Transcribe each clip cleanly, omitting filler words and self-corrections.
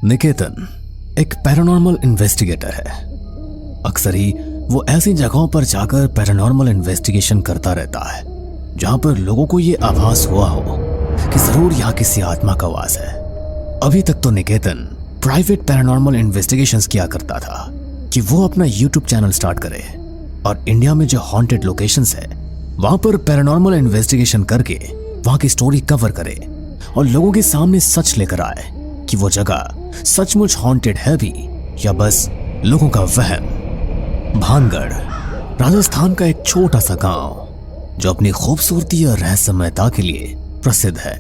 निकेतन एक paranormal investigator है। अक्सर ही वो ऐसी जगहों पर जाकर पैरानॉर्मल इन्वेस्टिगेशन करता रहता है जहां पर लोगों को ये आभास हुआ हो कि जरूर यहाँ किसी आत्मा का वास है। अभी तक तो निकेतन प्राइवेट पैरानॉर्मल इन्वेस्टिगेशंस किया करता था कि वो अपना यूट्यूब चैनल स्टार्ट करे और इंडिया में जो हॉन्टेड लोकेशंस है वहां पर पैरानॉर्मल इन्वेस्टिगेशन करके वहां की स्टोरी कवर करे और लोगों के सामने सच लेकर आए कि वो जगह सचमुच हॉन्टेड है भी या बस लोगों का वहम। भानगढ़ राजस्थान का एक छोटा सा गांव जो अपनी खूबसूरती और रहस्यमयता के लिए प्रसिद्ध है।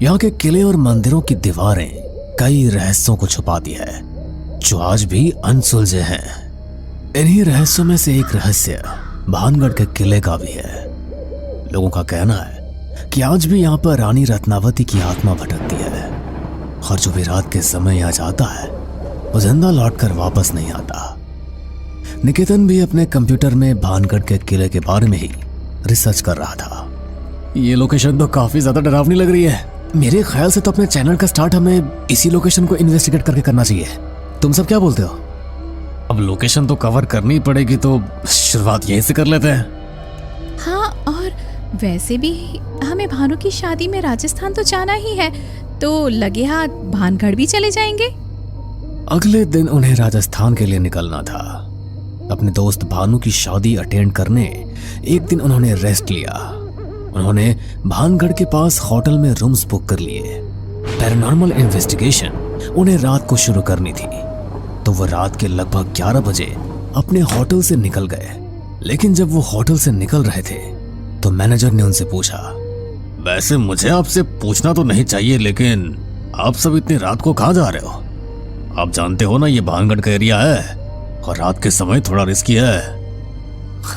यहाँ के किले और मंदिरों की दीवारें कई रहस्यों को छुपाती है जो आज भी अनसुलझे हैं। इन्हीं रहस्यों में से एक रहस्य भानगढ़ के किले का भी है। लोगों का कहना है कि आज भी यहाँ पर रानी रत्नावती की आत्मा भटकती है और जो भी रात के समय यहाँ जाता है वो जिंदा लौटकर वापस नहीं आता। निकेतन भी अपने कंप्यूटर में भानगढ़ के किले के बारे में ही रिसर्च कर रहा था। ये लोकेशन तो काफी ज्यादा डरावनी लग रही है। मेरे ख्याल से तो अपने चैनल का स्टार्ट हमें इसी लोकेशन को इन्वेस्टिगेट करके करना चाहिए। तुम सब क्या बोलते हो? अब लोकेशन तो कवर करनी पड़ेगी तो शुरुआत यहीं से कर लेते हैं। हाँ, और वैसे भी हमें भानु की शादी में राजस्थान तो जाना ही है, तो लगे हाथ भानगढ़ भी चले जाएंगे। अगले दिन उन्हें राजस्थान के लिए निकलना था। अपने दोस्त भानु की शादी अटेंड करने एक दिन उन्होंने रेस्ट लिया। उन्होंने भानगढ़ के पास होटल में रूम्स बुक कर लिए। पैरानॉर्मल इन्वेस्टिगेशन उन्हें रात को शुरू करनी थी, तो वो रात के लगभग 11 बजे अपने होटल से निकल गए। लेकिन जब वो होटल से निकल रहे थे तो मैनेजर ने उनसे पूछा, वैसे मुझे आपसे पूछना तो नहीं चाहिए, लेकिन आप सब इतनी रात को कहाँ जा रहे हो? आप जानते हो ना ये भानगढ़ का एरिया है और रात के समय थोड़ा रिस्की है।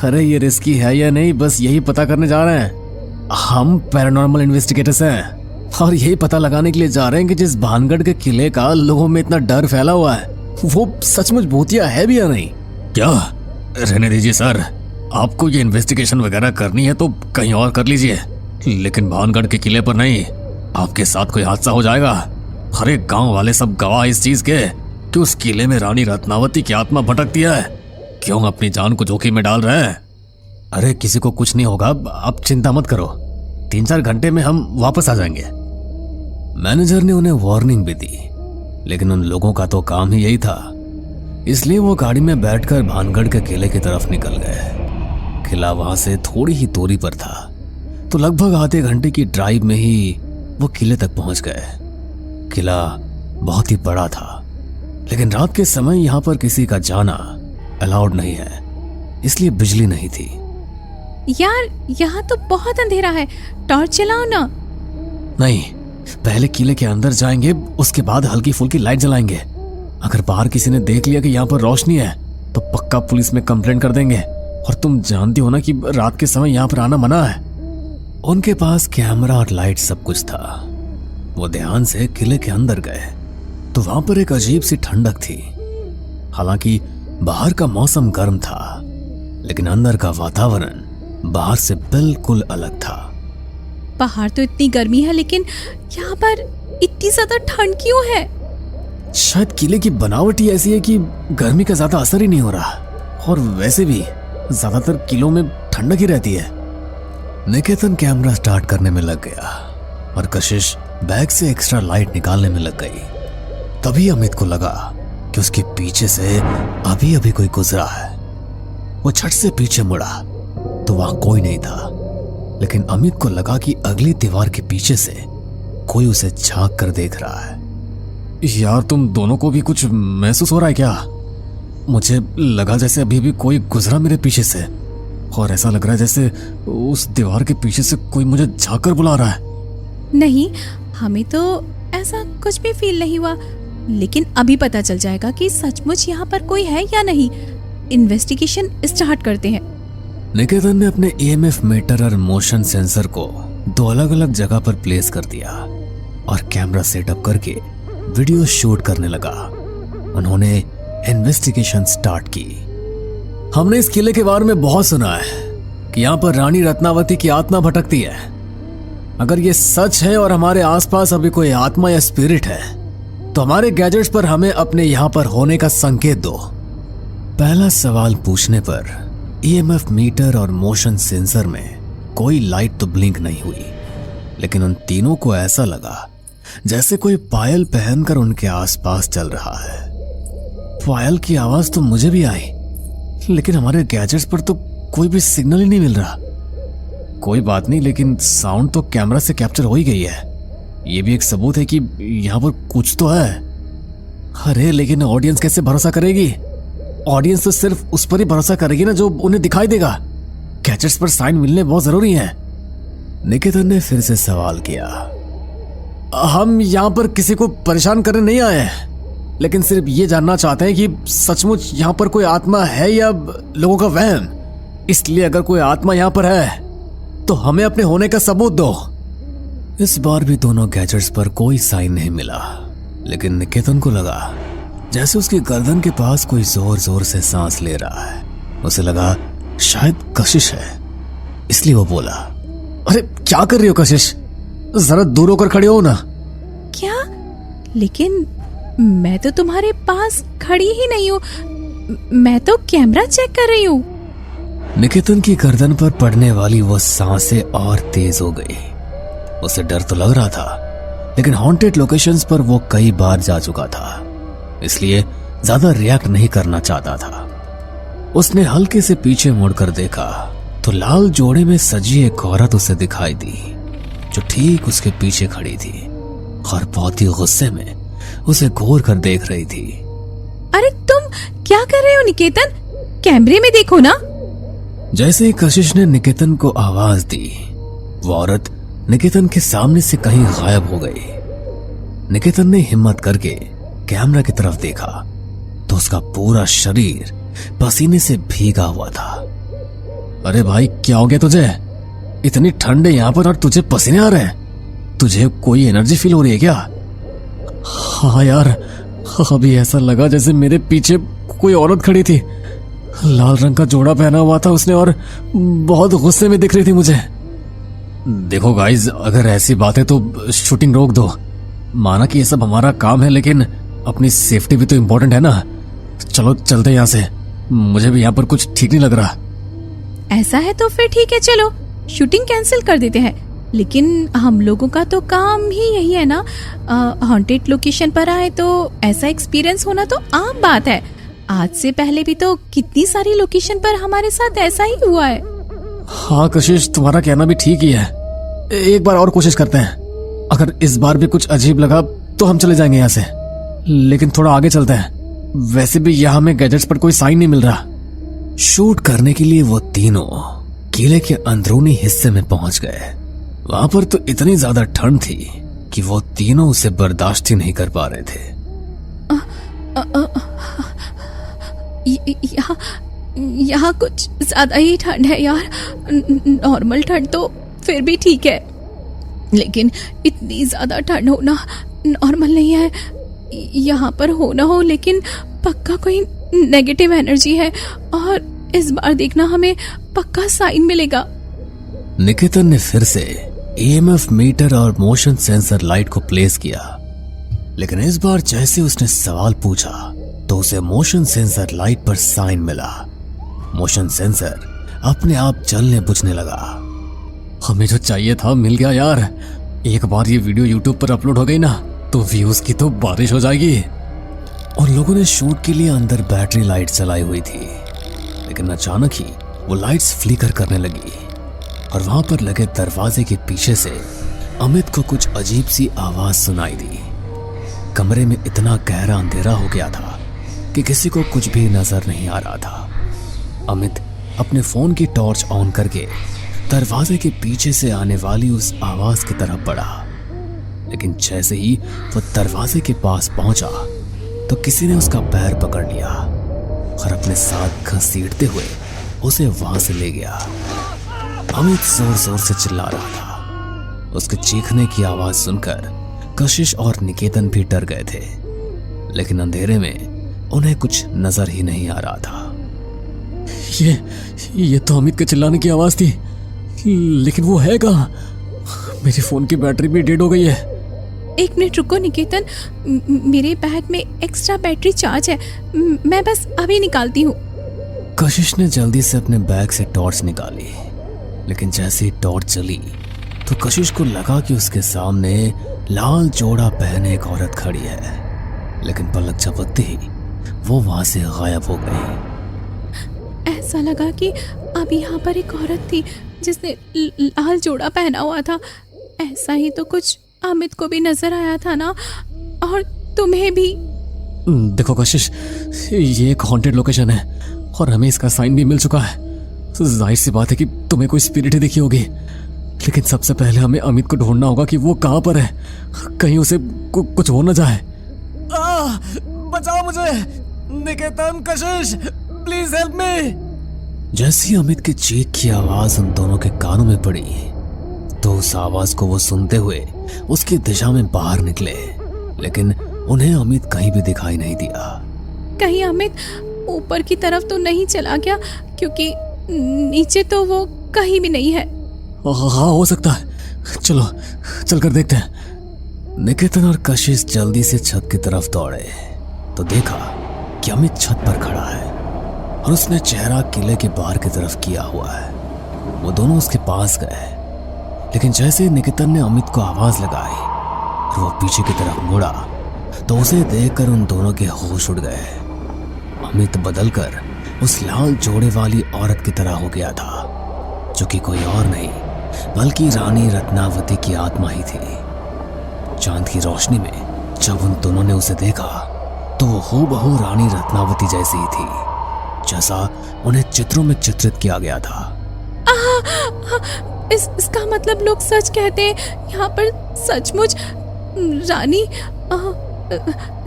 अरे ये रिस्की है या नहीं, बस यही पता करने जा रहे हैं। हम पैरानॉर्मल इन्वेस्टिगेटर्स हैं और यही पता लगाने के लिए जा रहे हैं कि जिस भानगढ़ के किले का लोगों में इतना डर फैला हुआ है वो सचमुच भूतिया है भी या नहीं। क्या? रहने दीजिए सर, आपको ये इन्वेस्टिगेशन वगैरह करनी है तो कहीं और कर लीजिए, लेकिन भानगढ़ के किले पर नहीं। आपके साथ कोई हादसा हो जाएगा। हर एक गांव वाले सब गवाह इस चीज के कि उस किले में रानी रत्नावती की आत्मा भटकती है। क्यों अपनी जान को जोखिम में डाल रहे हैं? अरे किसी को कुछ नहीं होगा, आप चिंता मत करो। 3-4 घंटे में हम वापस आ जाएंगे। मैनेजर ने उन्हें वार्निंग भी दी, लेकिन उन लोगों का तो काम ही यही था, इसलिए वो गाड़ी में बैठकर भानगढ़ के किले की तरफ निकल गए। किला वहां से थोड़ी ही दूरी पर था, तो लगभग आधे घंटे की ड्राइव में ही वो किले तक पहुंच गए। किला बहुत ही बड़ा था, लेकिन रात के समय यहाँ पर किसी का जाना अलाउड नहीं है, इसलिए बिजली नहीं थी। यार, यहाँ तो बहुत अंधेरा है, टॉर्च जलाओ ना। नहीं, पहले किले के अंदर जाएंगे, उसके बाद हल्की फुल्की लाइट जलाएंगे। अगर बाहर किसी ने देख लिया कि यहाँ पर रोशनी है तो पक्का पुलिस में कंप्लेंट कर देंगे, और तुम जानती हो ना कि रात के समय यहाँ पर आना मना है। उनके पास कैमरा और लाइट सब कुछ था। वो ध्यान से किले के अंदर गए तो वहां पर एक अजीब सी ठंडक थी। हालांकि बाहर का मौसम गर्म था, लेकिन अंदर का वातावरण बाहर से बिल्कुल अलग था। बाहर तो इतनी गर्मी है, लेकिन यहाँ पर इतनी ज्यादा ठंड क्यों है? शायद किले की बनावट ही ऐसी है कि गर्मी का ज्यादा असर ही नहीं हो रहा, और वैसे भी ज्यादातर किलों में ठंडक ही रहती है। निकेतन कैमरा स्टार्ट करने में लग गया और कशिश बैग से एक्स्ट्रा लाइट निकालने में लग गई। तभी अमित को लगा कि उसके पीछे से अभी अभी कोई गुजरा है। वो झट से पीछे मुड़ा तो वहां कोई नहीं था, लेकिन अमित को लगा कि अगली दीवार के पीछे से कोई उसे झांक कर देख रहा है। यार, तुम दोनों को भी कुछ महसूस हो रहा है क्या? मुझे लगा जैसे अभी भी कोई गुजरा मेरे पीछे से, और ऐसा लग रहा है जैसे उस दीवार के पीछे से कोई मुझे झांक कर बुला रहा है। नहीं, हमें तो ऐसा कुछ भी फील नहीं हुआ, लेकिन अभी पता चल जाएगा कि सचमुच यहाँ पर कोई है या नहीं। इन्वेस्टिगेशन स्टार्ट करते हैं। निकेतन ने अपने EMF मीटर और मोशन सेंसर को 2 अलग अलग जगह पर प्लेस कर दिया और कैमरा सेटअप करके वीडियो शूट करने लगा। उन्होंने इन्वेस्टिगेशन स्टार्ट की। हमने इस किले के बारे में बहुत सुना है कि यहाँ पर रानी रत्नावती की आत्मा भटकती है। अगर ये सच है और हमारे आसपास अभी कोई आत्मा या स्पिरिट है तो हमारे गैजेट्स पर हमें अपने यहाँ पर होने का संकेत दो। पहला सवाल पूछने पर ईएमएफ मीटर और मोशन सेंसर में कोई लाइट तो ब्लिंक नहीं हुई, लेकिन उन तीनों को ऐसा लगा जैसे कोई पायल पहनकर उनके आसपास चल रहा है। पायल की आवाज तो मुझे भी आई, लेकिन हमारे गैजेट्स पर तो कोई भी सिग्नल ही नहीं मिल रहा। कोई बात नहीं, लेकिन साउंड तो कैमरा से कैप्चर हो ही गई है। ये भी एक सबूत है कि यहाँ पर कुछ तो है। अरे लेकिन ऑडियंस कैसे भरोसा करेगी? ऑडियंस तो सिर्फ उस पर ही भरोसा करेगी ना जो उन्हें दिखाई देगा। गैजेट्स पर साइन मिलने बहुत जरूरी है। निकेतन ने फिर से सवाल किया। हम यहाँ पर किसी को परेशान करने नहीं आए हैं, लेकिन सिर्फ ये जानना चाहते हैं कि सचमुच यहाँ पर कोई आत्मा है या लोगों का वहम। इसलिए अगर कोई आत्मा यहाँ पर है तो हमें अपने होने का सबूत दो। इस बार भी दोनों गैजेट्स पर कोई साइन नहीं मिला, लेकिन निकेतन को लगा जैसे उसकी गर्दन के पास कोई जोर जोर से सांस ले रहा है। उसे लगा शायद कशिश है, इसलिए वो बोला, अरे क्या कर रही हो कशिश? जरा दूर होकर खड़े हो ना। क्या? लेकिन मैं तो तुम्हारे पास खड़ी ही नहीं हूँ, मैं तो कैमरा चेक कर रही हूँ। निकेतन की गर्दन पर पड़ने वाली वो सांसें और तेज हो गई। उसे डर तो लग रहा था, लेकिन हॉन्टेड लोकेशंस पर वो कई बार जा चुका था, इसलिए ज्यादा रिएक्ट नहीं करना चाहता था। उसने हल्के से पीछे मुड़कर देखा तो लाल जोड़े में सजी एक औरत उसे दिखाई दी, जो ठीक उसके पीछे खड़ी थी और बहुत ही गुस्से में उसे घूर कर देख रही थी। अरे तुम क्या कर रहे हो निकेतन? कैमरे में देखो ना। जैसे ही कशिश ने निकेतन को आवाज दी, वो औरत निकेतन के सामने से कहीं गायब हो गई। निकेतन ने हिम्मत करके कैमरा की तरफ देखा तो उसका पूरा शरीर पसीने से भीगा हुआ था। अरे भाई क्या हो गया तुझे? इतनी ठंड है यहाँ पर और तुझे पसीने आ रहे हैं? तुझे कोई एनर्जी फील हो रही है क्या? हाँ यार, अभी ऐसा लगा जैसे मेरे पीछे कोई औरत खड़ी थी। लाल रंग का जोड़ा पहना हुआ था उसने और बहुत गुस्से में दिख रही थी मुझे। देखो गाइस, अगर ऐसी बात है तो शूटिंग रोक दो। माना कि ये सब हमारा काम है, लेकिन अपनी सेफ्टी भी तो इम्पोर्टेंट है ना। चलो चलते हैं यहाँ से, मुझे भी यहाँ पर कुछ ठीक नहीं लग रहा। ऐसा है तो फिर ठीक है, चलो शूटिंग कैंसिल कर देते हैं। लेकिन हम लोगों का तो काम ही यही है ना, हॉन्टेड लोकेशन पर आए तो ऐसा एक्सपीरियंस होना तो आम बात है। आज से पहले भी तो कितनी सारी लोकेशन पर हमारे साथ ऐसा ही हुआ है। हाँ कशिश, तुम्हारा कहना भी ठीक ही है। एक बार और कोशिश करते हैं। अगर इस बार भी कुछ अजीब लगा तो हम चले जाएंगे यहाँ से, लेकिन थोड़ा आगे चलते हैं। वैसे भी यहाँ में गैजेट्स पर कोई साइन नहीं मिल रहा। शूट करने के लिए वो तीनों किले के अंदरूनी हिस्से में पहुंच गए। वहां पर तो इतनी ज्यादा ठंड थी कि वो तीनों उसे बर्दाश्त ही नहीं कर पा रहे थे। यहाँ कुछ ज्यादा ही ठंड है यार। नॉर्मल ठंड तो फिर भी ठीक है, लेकिन इतनी ज्यादा ठंड होना नॉर्मल नहीं है। यहाँ पर हो ना हो, लेकिन पक्का कोई नेगेटिव एनर्जी है और इस बार देखना हमें पक्का साइन मिलेगा। निकेतन ने फिर से ईएमएफ मीटर और मोशन सेंसर लाइट को प्लेस किया, लेकिन इस बार जैसे उसने सवाल पूछा तो उसे मोशन सेंसर लाइट पर साइन मिला। मोशन सेंसर अपने आप जलने बुझने लगा। हमें जो चाहिए था मिल गया यार। एक बार ये वीडियो यूट्यूब पर अपलोड हो गई ना तो व्यूज की तो बारिश हो जाएगी। और लोगों ने शूट के लिए अंदर बैटरी लाइट चलाई हुई थी, लेकिन अचानक ही वो लाइट्स फ्लिकर करने लगी और वहां पर लगे दरवाजे के पीछे से अमित को कुछ अजीब सी आवाज सुनाई दी। कमरे में इतना गहरा अंधेरा हो गया था कि किसी को कुछ भी नजर नहीं आ रहा था। अमित अपने फोन की टॉर्च ऑन करके दरवाजे के पीछे से आने वाली उस आवाज की तरफ बढ़ा, लेकिन जैसे ही वो दरवाजे के पास पहुंचा तो किसी ने उसका पैर पकड़ लिया और अपने साथ घसीटते हुए उसे वहां से ले गया। अमित जोर जोर से चिल्ला रहा था। उसके चीखने की आवाज सुनकर कशिश और निकेतन भी डर गए थे, लेकिन अंधेरे में उन्हें कुछ नजर ही नहीं आ रहा था। ये तो अमित के चिल्लाने की आवाज थी, लेकिन वो है कहाँ? मेरे फोन की बैटरी भी डेड हो गई है। एक मिनट रुको निकेतन, मेरे बैग में एक्स्ट्रा बैटरी चार्ज है, मैं बस अभी निकालती हूँ। कशिश ने जल्दी से अपने बैग से टॉर्च निकाली, लेकिन जैसे ही टॉर्च जली तो कशिश को लगा कि उसके सामने लाल जोड़ा पहने एक औरत खड़ी है, लेकिन पलक झपकते ही वो वहां से गायब हो गई। ऐसा लगा कि अभी यहाँ पर एक औरत थी जिसने लाल जोड़ा पहना हुआ था। ऐसा ही तो कुछ अमित को भी नजर आया था ना, और तुम्हें भी। देखो कशिश, ये एक हॉन्टेड लोकेशन है और हमें इसका साइन भी मिल चुका है। तो जाहिर सी बात है कि तुम्हें कोई स्पिरिट ही दिखी होगी, लेकिन सबसे पहले हमें अमित को ढूंढना होगा कि वो कहाँ पर है, कहीं उसे कुछ हो न जाए। बचाओ मुझे, निकेतन, कशिश, प्लीज हेल्प मी। जैसे ही अमित की चीख की आवाज उन दोनों के कानों में पड़ी तो उस आवाज को वो सुनते हुए उसकी दिशा में बाहर निकले, लेकिन उन्हें अमित कहीं भी दिखाई नहीं दिया। कहीं अमित ऊपर की तरफ तो नहीं चला गया, क्योंकि नीचे तो वो कहीं भी नहीं है। हाँ, हो सकता है, चलो चलकर देखते हैं। निकेतन और कशिश जल्दी से छत की तरफ दौड़े तो देखा कि अमित छत पर खड़ा है और उसने चेहरा किले के बाहर की तरफ किया हुआ है। वो दोनों उसके पास गए, लेकिन जैसे ही निकेतन ने अमित को आवाज लगाई और वो पीछे की तरफ मुड़ा तो उसे देखकर उन दोनों के होश उड़ गए। अमित बदलकर उस लाल जोड़े वाली औरत की तरह हो गया था, जो कि कोई और नहीं बल्कि रानी रत्नावती की आत्मा ही थी। चांद की रोशनी में जब उन दोनों ने उसे देखा तो वो हूबहू रानी रत्नावती जैसी ही थी, जैसा उन्हें चित्रों में चित्रित किया गया था। इसका मतलब लोग सच कहते हैं, यहाँ पर सचमुच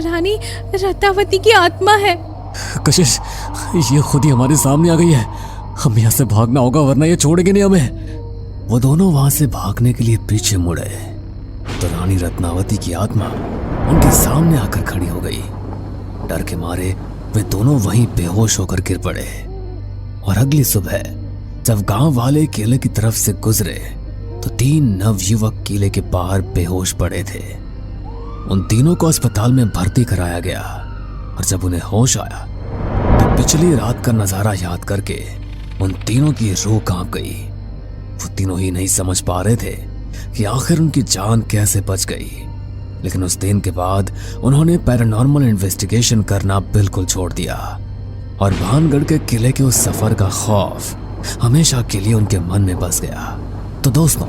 रानी रत्नावती की आत्मा है। कशिश, ये खुद ही हमारे सामने आ गई है, हम यहाँ से भागना होगा वरना ये छोड़ेंगे नहीं हमें। वो दोनों वहां से भागने के लिए पीछे मुड़े तो रानी रत्नावती की आत्मा उनके सामने आकर खड़ी हो गई। डर के मारे वे दोनों वहीं बेहोश होकर गिर पड़े और अगली सुबह जब गांव वाले किले की तरफ से गुजरे तो 3 नवयुवक किले के बाहर बेहोश पड़े थे। उन तीनों को अस्पताल में भर्ती कराया गया और जब उन्हें होश आया तो पिछली रात का नजारा याद करके उन तीनों की रूह कांप गई। वो तीनों ही नहीं समझ पा रहे थे कि आखिर उनकी जान कैसे बच गई, लेकिन उस दिन के बाद उन्होंने पैरानॉर्मल इन्वेस्टिगेशन करना बिल्कुल छोड़ दिया और भानगढ़ के किले के उस सफर का खौफ हमेशा के लिए उनके मन में बस गया। तो दोस्तों,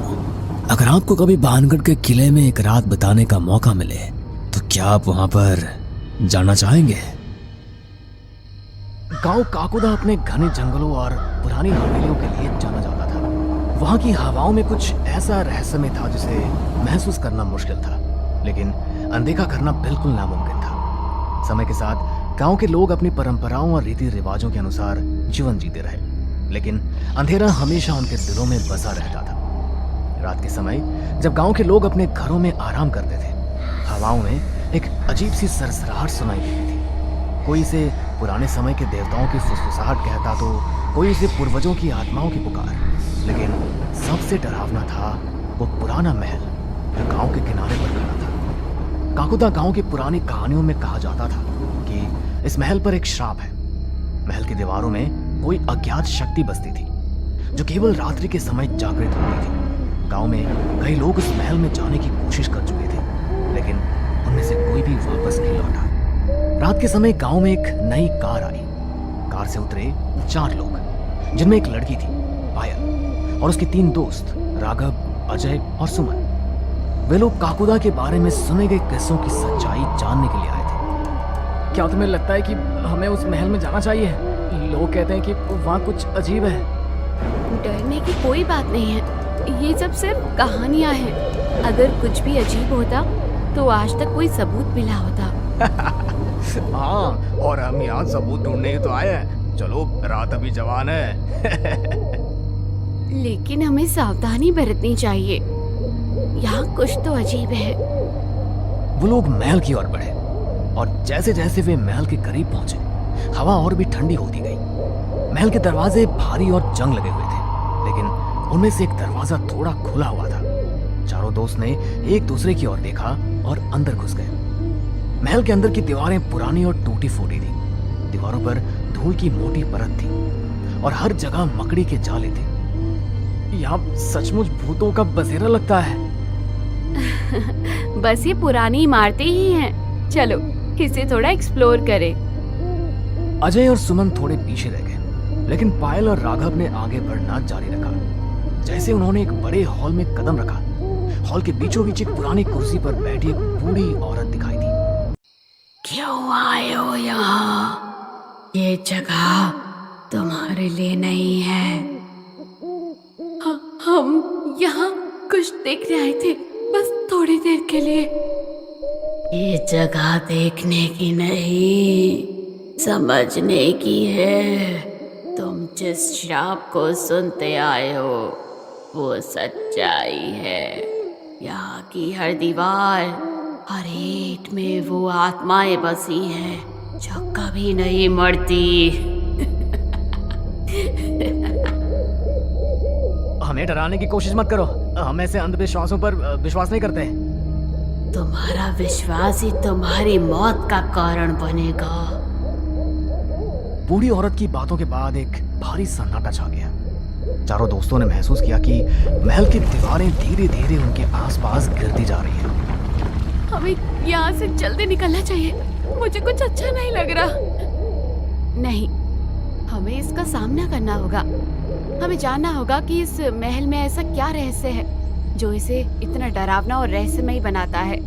अगर आपको कभी भानगढ़ के किले में एक रात बिताने का मौका मिले तो क्या आप वहां पर जाना चाहेंगे? गांव काकुदा अपने घने जंगलों और पुरानी हवेलियों के लिए जाना जाता था। वहां की हवाओं में कुछ ऐसा रहस्यमय था जिसे महसूस करना मुश्किल था, लेकिन अनदेखा करना बिल्कुल नामुमकिन था। समय के साथ गांव के लोग अपनी परंपराओं और रीति रिवाजों के अनुसार जीवन जीते रहे, लेकिन अंधेरा हमेशा उनके दिलों में बसा रहता था। रात के समय जब गांव के लोग अपने घरों में आराम करते थे, हवाओं में एक अजीब सी सरसराहट सुनाई देती थी। कोई इसे पुराने समय के देवताओं की फुसफुसाहट कहता तो कोई इसे पूर्वजों की आत्माओं की पुकार, लेकिन सबसे डरावना था वो पुराना महल जो गांव के किनारे पर खड़ा था। काकुदा गांव की पुरानी कहानियों में कहा जाता था कि इस महल पर एक श्राप है। महल की दीवारों में कोई अज्ञात शक्ति बसती थी जो केवल रात्रि के समय जागृत होती थी। गांव में कई लोग उस महल में जाने की कोशिश कर चुके थे, लेकिन उनमें से कोई भी वापस नहीं लौटा। रात के समय गांव में एक नई कार आई। कार से उतरे 4 लोग, जिनमें एक लड़की थी पायल और उसके 3 दोस्त राघव, अजय और सुमन। वे लोग काकुदा के बारे में सुने गए किस्सों की सच्चाई जानने के लिए आए थे। क्या तुम्हें लगता है कि हमें उस महल में जाना चाहिए? लोग कहते हैं कि वहाँ कुछ अजीब है। डरने की कोई बात नहीं है, ये सब सिर्फ कहानियां हैं। अगर कुछ भी अजीब होता तो आज तक कोई सबूत मिला होता। हाँ, और हम यहाँ सबूत ढूंढने तो आए हैं। चलो, रात अभी जवान है। लेकिन हमें सावधानी बरतनी चाहिए, यहाँ कुछ तो अजीब है। वो लोग महल की ओर बढ़े और जैसे जैसे वे महल के करीब पहुंचे हवा और भी ठंडी होती गई। महल के दरवाजे भारी और जंग लगे हुए थे, लेकिन उनमें से एक दरवाजा थोड़ा खुला हुआ था। चारों दोस्त ने एक दूसरे की ओर देखा और अंदर घुस गए। महल के अंदर की दीवारें पुरानी और टूटी फूटी थी। दीवारों पर धूल की मोटी परत थी और हर जगह मकड़ी के जाले थे। यहाँ सचमुच भूतों का बसेरा लगता है। बस ये पुरानी इमारतें ही हैं। चलो इसे थोड़ा एक्सप्लोर करें। अजय और सुमन थोड़े पीछे रह गए, लेकिन पायल और राघव ने आगे बढ़ना जारी रखा। जैसे उन्होंने एक बड़े हॉल में कदम रखा, हॉल के बीचों बीच एक पुरानी कुर्सी पर बैठी एक बूढ़ी औरत दिखाई दी। क्यों आए हो यहाँ? ये जगह तुम्हारे लिए नहीं है। हम यहाँ कुछ देखने आए थे, बस थोड़ी देर के लिए। ये जगह देखने की नहीं, समझने की है। तुम जिस श्राप को सुनते आए हो वो सच्चाई है। यहाँ की हर दीवार, हर ईंट में वो आत्माएं बसी हैं जो कभी नहीं मरती। हमें डराने की कोशिश मत करो, हम ऐसे अंधविश्वासों पर विश्वास नहीं करते। तुम्हारा विश्वास ही तुम्हारी मौत का कारण बनेगा। बूढ़ी औरत की बातों के बाद एक भारी सन्नाटा छा गया। चारों दोस्तों ने महसूस किया कि महल की दीवारें धीरे धीरे उनके आसपास गिरती जा रही हैं। हमें यहाँ से जल्दी निकलना चाहिए। मुझे कुछ अच्छा नहीं लग रहा। नहीं, हमें इसका सामना करना होगा। हमें जानना होगा कि इस महल में ऐसा क्या रहस्य है जो इसे इतना डरावना और रहस्यमयी बनाता है।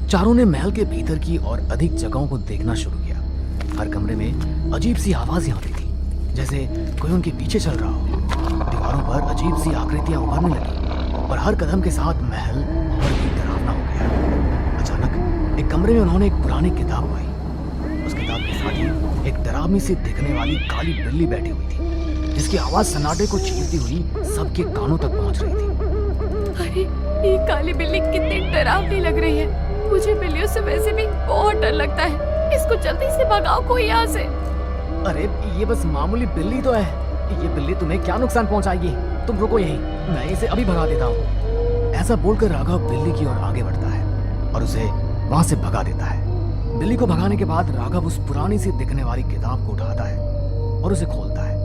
चारों ने महल के भीतर की और अधिक जगहों को देखना शुरू किया। हर कमरे में अजीब सी आवाजें आती थी, जैसे कोई उनके पीछे चल रहा हो। दीवारों पर अजीब सी आकृतियां उभरने लगी और हर कदम के साथ महल और भी डरावना हो गया। अचानक एक कमरे में उन्होंने एक पुरानी किताब पाई। उस किताब के साथ ही एक डरावनी सी दिखने वाली काली बिल्ली बैठी हुई थी, जिसकी आवाज सन्नाटे को चीरती हुई सबके कानों तक पहुंच रही थी। अरे ये काली बिल्ली कितनी डरावनी लग रही है। मुझे बिल्लियों से वैसे भी बहुत डर लगता है। इसको जल्दी से भगाओ कोई यहाँ से। अरे ये बस मामूली बिल्ली तो है, ये बिल्ली तुम्हें क्या नुकसान पहुंचाएगी? तुम रुको यहीं, मैं इसे अभी भगा देता हूँ। ऐसा बोलकर राघव बिल्ली की ओर आगे बढ़ता है और उसे वहां से भगा देता है। बिल्ली को भगाने के बाद राघव उस पुरानी सी दिखने वाली किताब को उठाता है और उसे खोलता है।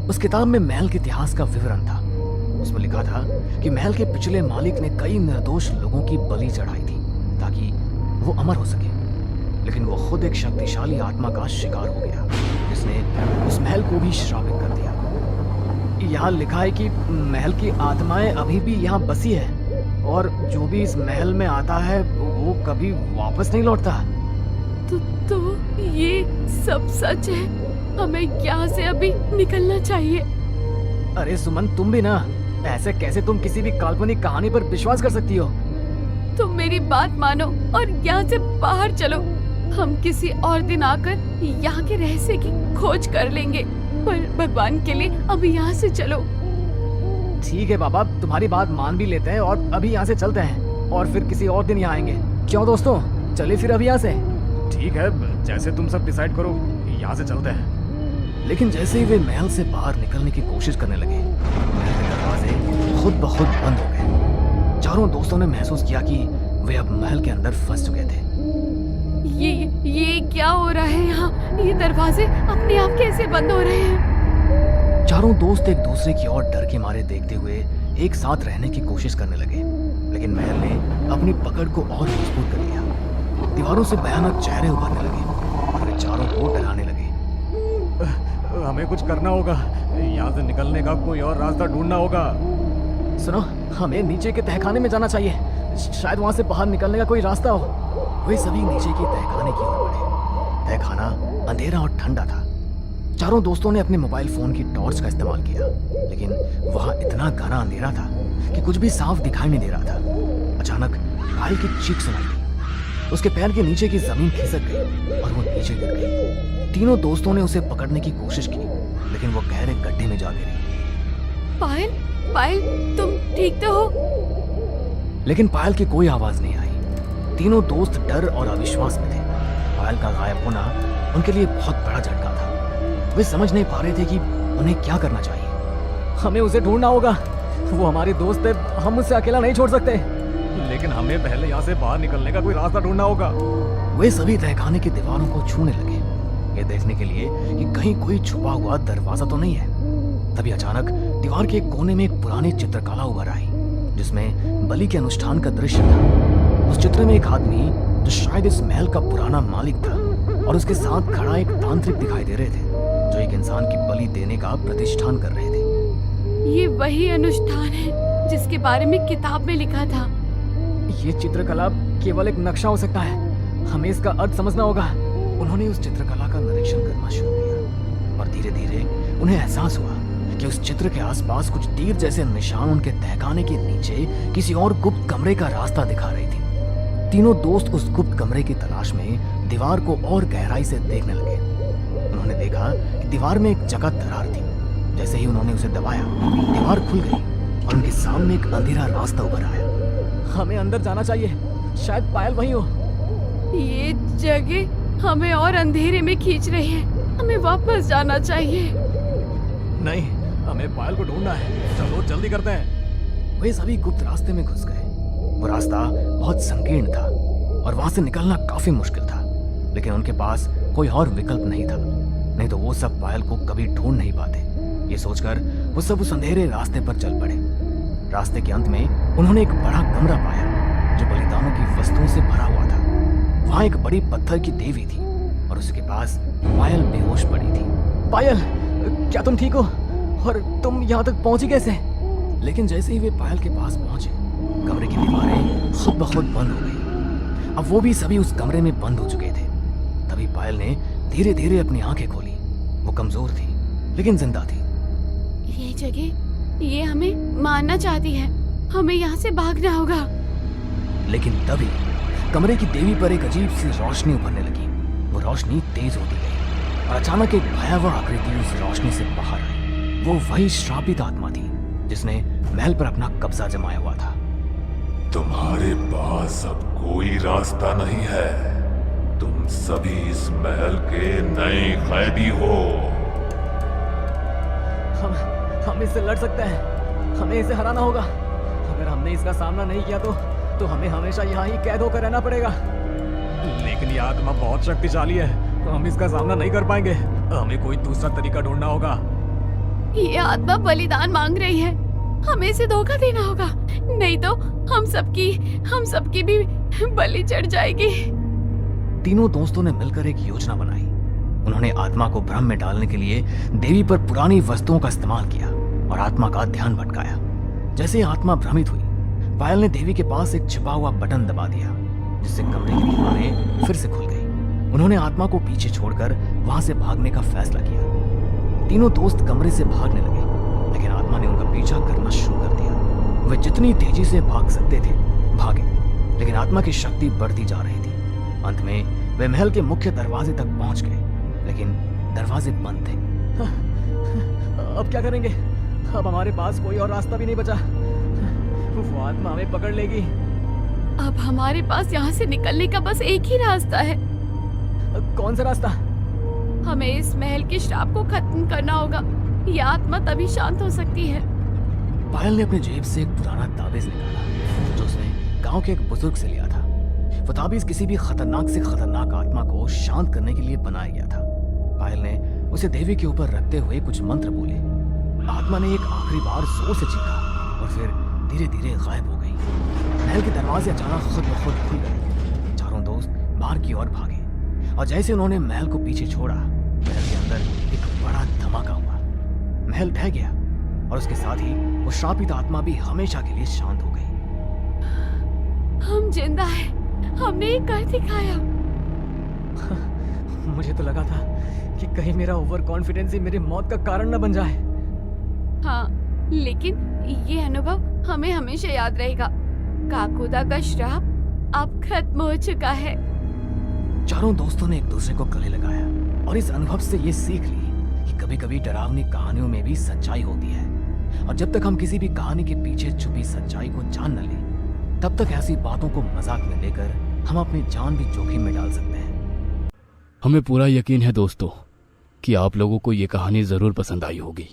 उस किताब में महल के इतिहास का विवरण था। उसमें लिखा था कि महल के पिछले मालिक ने कई निर्दोष लोगों की बलि चढ़ाई थी ताकि वो अमर हो सके, लेकिन वो खुद एक शक्तिशाली आत्मा का शिकार हो गया, जिसने उस महल को भी श्रापित कर दिया। यहाँ लिखा है कि महल की आत्माएं अभी भी यहाँ बसी है और जो भी इस महल में आता है वो कभी वापस नहीं लौटता। तो ये सब सच है। हमें यहाँ से अभी निकलना चाहिए। अरे सुमन, तुम भी ना, ऐसे कैसे तुम किसी भी काल्पनिक कहानी पर विश्वास कर सकती हो? तुम मेरी बात मानो और यहाँ से बाहर चलो। हम किसी और दिन आकर यहाँ के रहस्य की खोज कर लेंगे, पर भगवान के लिए अभी यहाँ से चलो। ठीक है बाबा, तुम्हारी बात मान भी लेते हैं और अभी यहाँ से चलते हैं और फिर किसी और दिन यहाँ आएंगे। क्यों दोस्तों, चलिए फिर अभी यहाँ से। ठीक है, जैसे तुम सब डिसाइड करो, यहाँ से चलते हैं। लेकिन जैसे ही वे महल से बाहर निकलने की कोशिश करने लगे, महल के दरवाजे खुद ब खुद बंद हो गए। चारों दोस्तों ने महसूस किया कि वे अब महल के अंदर फंस चुके थे। ये क्या हो रहा है यहाँ? ये दरवाजे अपने आप कैसे बंद हो रहे हैं? चारों दोस्त एक दूसरे की ओर डर के मारे देखते हुए एक साथ रहने की कोशिश करने लगे, लेकिन महल ने अपनी पकड़ को और मजबूत कर लिया। दीवारों से भयानक चेहरे उभरने लगे और वे चारों को डराने लगे। हमें कुछ करना होगा, यहाँ से निकलने का कोई और रास्ता ढूंढना होगा। सुनो, हमें नीचे के तहखाने में जाना चाहिए, शायद वहां से बाहर निकलने का कोई रास्ता हो। वे सभी नीचे के तहखाने की ओर बढ़े। तहखाना अंधेरा और ठंडा था। चारों दोस्तों ने अपने मोबाइल फोन की टॉर्च का इस्तेमाल किया, लेकिन वहां इतना घना अंधेरा था कि कुछ भी साफ दिखाई नहीं दे रहा था। अचानक पायल की चीख सुनाई दी। उसके पैर के नीचे की जमीन खिसक गई और वो नीचे गिर गई। तीनों दोस्तों ने उसे पकड़ने की कोशिश की, लेकिन वो गहरे गड्ढे में जा गिरी। पायल, तुम ठीक तो हो? लेकिन पायल की कोई आवाज नहीं आई। तीनों दोस्त डर और अविश्वास में थे। पायल का गायब होना उनके लिए बहुत बड़ा झटका था। वे समझ नहीं पा रहे थे कि उन्हें क्या करना चाहिए। हमें उसे ढूंढना होगा, वो हमारी दोस्त है, हम उसे अकेला नहीं छोड़ सकते। लेकिन हमें पहले यहाँ से बाहर निकलने का कोई रास्ता ढूंढना होगा। वे सभी तहखाने की दीवारों को छूने लगे, ये देखने के लिए कि कहीं कोई छुपा हुआ दरवाजा तो नहीं है। तभी अचानक दीवार के एक कोने में एक पुरानी चित्रकला उभर आई, जिसमें बलि के अनुष्ठान का दृश्य था। उस चित्र में एक आदमी, जो शायद इस महल का पुराना मालिक था, और उसके साथ खड़ा एक तांत्रिक दिखाई दे रहे थे, जो एक इंसान की बलि देने का प्रतिष्ठान कर रहे थे। ये वही अनुष्ठान है जिसके बारे में किताब में लिखा था। ये चित्रकला केवल एक नक्शा हो सकता है, हमें इसका अर्थ समझना होगा। उन्होंने उस चित्रकला का निरीक्षण करना शुरू किया और धीरे धीरे उन्हें एहसास हुआ कि उस चित्र के आसपास कुछ तीर जैसे निशान उनके तहखाने के नीचे किसी और गुप्त कमरे का रास्ता दिखा रही थी। तीनों दोस्त उस गुप्त कमरे की तलाश में दीवार को और गहराई से देखने लगे। उन्होंने देखा कि दीवार में एक जगह दरार थी। जैसे ही उन्होंने उसे दबाया, दीवार खुल गई और उनके सामने एक अंधेरा रास्ता उभर आया। हमें अंदर जाना चाहिए, शायद पायल वहीं हो। ये जगह हमें और अंधेरे में खींच रही है, हमें वापस जाना चाहिए। नहीं, हमें पायल को ढूंढना है, चलो जल्दी करते हैं। वे सभी गुप्त रास्ते में घुस गए। वो रास्ता बहुत संकीर्ण था और वहां से निकलना काफी मुश्किल था, लेकिन उनके पास कोई और विकल्प नहीं था, नहीं तो वो सब पायल को कभी ढूंढ नहीं पाते। ये सोचकर वो सब उस अंधेरे रास्ते पर चल पड़े। रास्ते के अंत में उन्होंने एक बड़ा कमरा पाया, जो बलिदानों की वस्तुओं से भरा हुआ था। वहां एक बड़ी पत्थर की देवी थी और उसके पास पायल बेहोश पड़ी थी। पायल, क्या तुम ठीक हो? और तुम यहाँ तक पहुंची कैसे? लेकिन जैसे ही वे पायल के पास पहुंचे, कमरे की दीवारें खुद ब खुद बंद हो गई। अब वो भी सभी उस कमरे में बंद हो चुके थे। तभी पायल ने धीरे धीरे अपनी आंखें खोली। वो कमजोर थी लेकिन जिंदा थी। ये जगह, ये हमें मारना चाहती है, हमें यहाँ से भागना होगा। लेकिन तभी कमरे की देवी पर एक अजीब सी रोशनी उभरने लगी। वो रोशनी तेज होती गई और अचानक एक भयावह आकृति उस रोशनी से बाहर आई। वो वही श्रापित आत्मा थी जिसने महल पर अपना कब्जा जमाया हुआ था। तुम्हारे पास अब कोई रास्ता नहीं है, तुम सभी इस महल के नए कैदी हो। हम इससे लड़ सकते हैं, हमें इसे हराना होगा। अगर हमने इसका सामना नहीं किया तो हमें हमेशा यहाँ ही कैद होकर रहना पड़ेगा। लेकिन ये आत्मा बहुत शक्तिशाली है, हम इसका सामना नहीं कर पाएंगे। हमें कोई दूसरा तरीका ढूंढना होगा। ये आत्मा बलिदान मांग रही है, हमें इसे धोखा देना होगा, नहीं तो हम सबकी भी बलि चढ़ जाएगी। तीनों दोस्तों ने मिलकर एक योजना बनाई। उन्होंने आत्मा को भ्रम में डालने के लिए देवी पर पुरानी वस्तुओं का इस्तेमाल किया और आत्मा का ध्यान भटकाया। जैसे ही आत्मा भ्रमित हुई, पायल ने देवी के पास एक छिपा हुआ बटन दबा दिया, जिससे कमरे की दीवारें फिर से खुल गई। उन्होंने आत्मा को पीछे छोड़कर वहां से भागने का फैसला किया। तीनों दोस्त कमरे से भागने लगे, लेकिन आत्मा ने उनका पीछा करना शुरू कर दिया। वे जितनी तेजी से भाग सकते थे भागे, लेकिन आत्मा की शक्ति बढ़ती जा रही थी। अंत में वे महल के मुख्य दरवाजे तक पहुंच गए, लेकिन दरवाजे बंद थे। अब क्या करेंगे? अब हमारे पास कोई और रास्ता भी नहीं बचा। वो आत्मा हमें पकड़ लेगी। अब हमारे पास यहाँ से निकलने का बस एक ही रास्ता है। कौन सा रास्ता? हमें इस महल के श्राप को खत्म करना होगा, ये आत्मा तभी शांत हो सकती है। पायल ने अपनी जेब से एक पुराना ताबीज निकाला, जो उसने गांव के एक बुजुर्ग से लिया था। वो ताबीज किसी भी खतरनाक से खतरनाक आत्मा को शांत करने के लिए बनाया गया था। पायल ने उसे देवी के ऊपर रखते हुए कुछ मंत्र बोले। आत्मा ने एक आखिरी बार जोर से चीखा और फिर धीरे धीरे गायब हो गई। महल के दरवाजे अचानक खुद ब खुद खुल गए। चारों दोस्त बाहर की ओर भागे और जैसे उन्होंने महल को पीछे छोड़ा, महल के अंदर एक बड़ा धमाका हुआ। महल ढह गया और उसके साथ ही वो श्रापित आत्मा भी हमेशा के लिए शांत हो गई। हम जिंदा हैं, हमने ये कर दिखाया। मुझे तो लगा था कि कहीं मेरा ओवर कॉन्फिडेंस ही मेरी मौत का कारण न बन जाए। हाँ, लेकिन ये अनुभव हमें हमेशा याद रहेगा। काकुदा का श्राप अब खत्म हो चुका है। चारों दोस्तों ने एक दूसरे को गले लगाया और इस अनुभव से ये सीख ली कि कभी कभी डरावनी कहानियों में भी सच्चाई होती है, और जब तक हम किसी भी कहानी के पीछे छुपी सच्चाई को जान न लें, तब तक ऐसी बातों को मजाक में लेकर हम अपनी जान भी जोखिम में डाल सकते हैं। हमें पूरा यकीन है दोस्तों कि आप लोगों को ये कहानी ज़रूर पसंद आई होगी।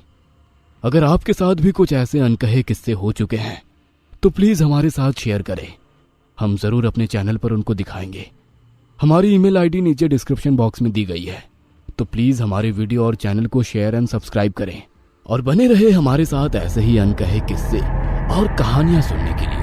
अगर आपके साथ भी कुछ ऐसे अनकहे किस्से हो चुके हैं तो प्लीज़ हमारे साथ शेयर करें, हम ज़रूर अपने चैनल पर उनको दिखाएंगे। हमारी ईमेल आईडी नीचे डिस्क्रिप्शन बॉक्स में दी गई है, तो प्लीज़ हमारे वीडियो और चैनल को शेयर एंड सब्सक्राइब करें और बने रहे हमारे साथ ऐसे ही अनकहे किस्से और कहानियां सुनने के लिए।